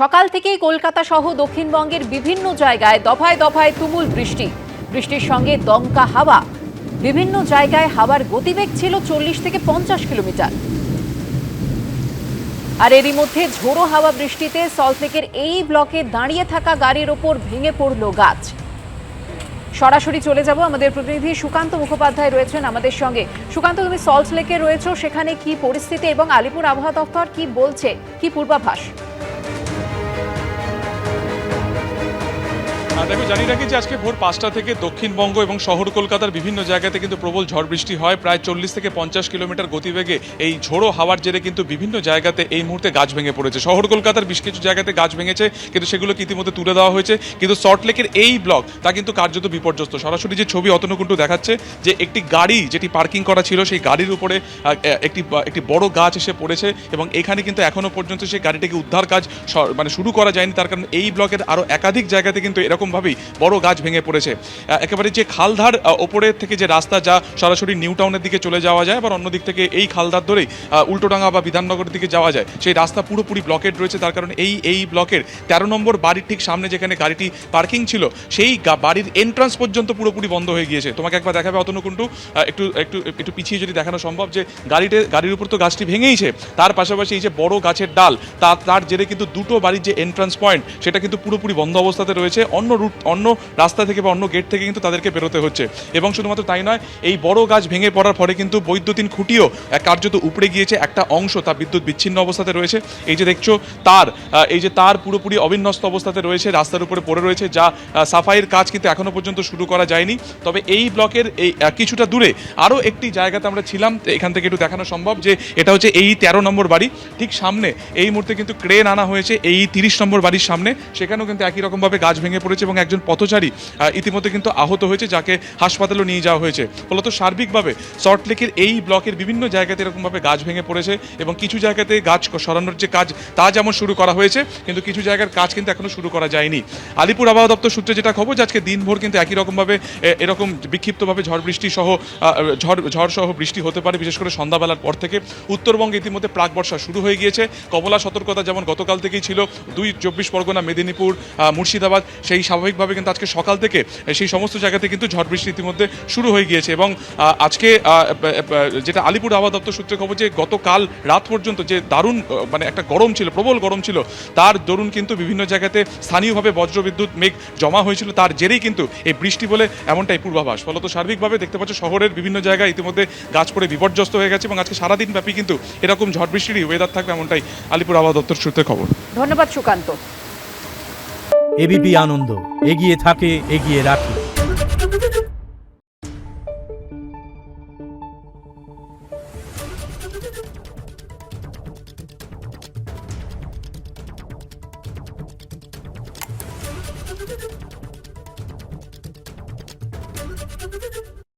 সকাল থেকেই কলকাতা সহ দক্ষিণবঙ্গের বিভিন্ন জায়গায় দফায় দফায় তুমুল বৃষ্টি। বৃষ্টির সঙ্গে দমকা হাওয়া। বিভিন্ন জায়গায় হাওয়ার গতিবেগ ছিল 40 থেকে 50 কিলোমিটার। আর এরই মধ্যে ঝোড়ো হাওয়া বৃষ্টিতে সল্টলেকের এই ব্লকে দাঁড়িয়ে থাকা গাড়ির ওপর ভেঙে পড়ল গাছ। সরাসরি চলে যাব, আমাদের প্রতিনিধি সুকান্ত মুখোপাধ্যায় রয়েছেন আমাদের সঙ্গে। সুকান্ত, তুমি সল্টলেকে রয়েছো, সেখানে কি পরিস্থিতি এবং আলিপুর আবহাওয়া দপ্তর কি বলছে, কি পূর্বাভাস? দেখো, জানি রাখি যে আজকে ভোর 5টা থেকে দক্ষিণবঙ্গ এবং শহর কলকাতার বিভিন্ন জায়গাতে কিন্তু প্রবল ঝড় বৃষ্টি হয়। প্রায় 40 থেকে 50 কিলোমিটার গতিবেগে এই ঝোড়ো হাওয়ার জেরে কিন্তু বিভিন্ন জায়গাতে এই মুহূর্তে গাছ ভেঙে পড়েছে। শহর কলকাতার বেশ কিছু জায়গাতে গাছ ভেঙেছে, কিন্তু সেগুলোকে ইতিমধ্যে তুলে দেওয়া হয়েছে। কিন্তু সল্টলেকের এই ব্লক তা কিন্তু কার্যত বিপর্যস্ত। সরাসরি যে ছবি অতনুকুণ্টু দেখাচ্ছে যে একটি গাড়ি যেটি পার্কিং করা ছিল, সেই গাড়ির উপরে একটি বড় গাছ এসে পড়েছে এবং এখানে কিন্তু এখনো পর্যন্ত সেই গাড়িটিকে উদ্ধার কাজ শুরু করা যায়নি। তার কারণ এই ব্লকের আরও একাধিক জায়গাতে কিন্তু এরকমভাবেই বড় গাছ ভেঙে পড়েছে। একেবারে যে খালধার ওপরের থেকে যে রাস্তা যা সরাসরি নিউ টাউনের দিকে চলে যাওয়া যায়, আবার অন্য দিক থেকে এই খালধার ধরেই উল্টোডাঙ্গা বা বিধাননগরের দিকে যাওয়া যায়, সেই রাস্তা পুরোপুরি ব্লকেড রয়েছে। তার কারণ এই ব্লকের 13 নম্বর বাড়ির ঠিক সামনে যেখানে গাড়িটি পার্কিং ছিল, সেই বাড়ির এন্ট্রান্স পর্যন্ত পুরোপুরি বন্ধ হয়ে গিয়েছে। তোমাকে একবার দেখাবে অতনুকুণ্টু, একটু পিছিয়ে যদি দেখানো সম্ভব, যে গাড়ির উপর তো গাছটি ভেঙেইছে, তার পাশাপাশি এই যে বড় গাছের ডাল তার জেরে কিন্তু দুটো বাড়ির যে এন্ট্রান্স পয়েন্ট সেটা কিন্তু পুরোপুরি বন্ধ অবস্থাতে রয়েছে। অন্য রাস্তা থেকে বা অন্য গেট থেকে কিন্তু তাদেরকে বেরোতে হচ্ছে। এবং শুধুমাত্র তাই নয়, এই বড় গাছ ভেঙে পড়ার ফলে কিন্তু বৈদ্যুতিন খুঁটিও কার্যত উপড়ে গিয়েছে। একটা অংশ তা বিদ্যুৎ বিচ্ছিন্ন অবস্থাতে রয়েছে। এই যে দেখছো তার পুরোপুরি অবিন্যস্ত অবস্থাতে রয়েছে, রাস্তার উপরে পড়ে রয়েছে, যা সাফাইয়ের কাজ কিন্তু এখনো পর্যন্ত শুরু করা যায়নি। তবে এই ব্লকের এই কিছুটা দূরে আরও একটি জায়গাতে আমরা ছিলাম, এখান থেকে একটু দেখানো সম্ভব, যে এটা হচ্ছে এই 13 নম্বর বাড়ি। ঠিক সামনে এই মুহূর্তে কিন্তু ক্রেন আনা হয়েছে এই 30 নম্বর বাড়ির সামনে, সেখানেও কিন্তু একই রকমভাবে গাছ ভেঙে পড়েছে এবং একজন পথচারী ইতিমধ্যে কিন্তু আহত হয়েছে, যাকে হাসপাতালে নিয়ে যাওয়া হয়েছে। ফলত সার্বিকভাবে সল্টলেকের এই ব্লকের বিভিন্ন জায়গাতে এরকমভাবে গাছ ভেঙে পড়েছে এবং কিছু জায়গাতে গাছ সরানোর যে কাজ তা যেমন শুরু করা হয়েছে, কিন্তু কিছু জায়গার কাজ কিন্তু এখনো শুরু করা যায়নি। আলিপুর আবহাওয়া দপ্তর সূত্রে যেটা খবর, যে আজকে দিনভর কিন্তু একই রকমভাবে এরকম বিক্ষিপ্তভাবে ঝড় সহ বৃষ্টি হতে পারে, বিশেষ করে সন্ধ্যাবেলার পর থেকে। উত্তরবঙ্গে ইতিমধ্যে প্রাক বর্ষা শুরু হয়ে গিয়েছে। কমলা সতর্কতা যেমন গতকাল থেকেই ছিল 2 24 পরগনা, মেদিনীপুর, মুর্শিদাবাদ, সেই স্বাভাবিকভাবে কিন্তু আজকে সকাল থেকে সেই সমস্ত জায়গাতে কিন্তু ঝড় বৃষ্টি ইতিমধ্যে শুরু হয়ে গিয়েছে। এবং আজকে যেটা আলিপুর আবহাওয়া দপ্তর সূত্রে খবর, যে গতকাল রাত পর্যন্ত যে দারুণ একটা গরম ছিল, প্রবল গরম ছিল, তার দরুন কিন্তু বিভিন্ন জায়গাতে স্থানীয়ভাবে বজ্রবিদ্যুৎ মেঘ জমা হয়েছিল, তার জেরেই কিন্তু এই বৃষ্টি বলে এমনটাই পূর্বাভাস। ফলত সার্বিকভাবে দেখতে পাচ্ছ শহরের বিভিন্ন জায়গায় ইতিমধ্যে গাছ পড়ে বিপর্যস্ত হয়ে গেছে এবং আজকে সারাদিন ব্যাপী কিন্তু এরকম ঝড় বৃষ্টিরই ওয়েদার থাকবে, এমনটাই আলিপুর আবহাওয়া দপ্তর সূত্রে খবর। ধন্যবাদ সুকান্ত। এবিপি আনন্দ, এগিয়ে থাকে, এগিয়ে রাখে।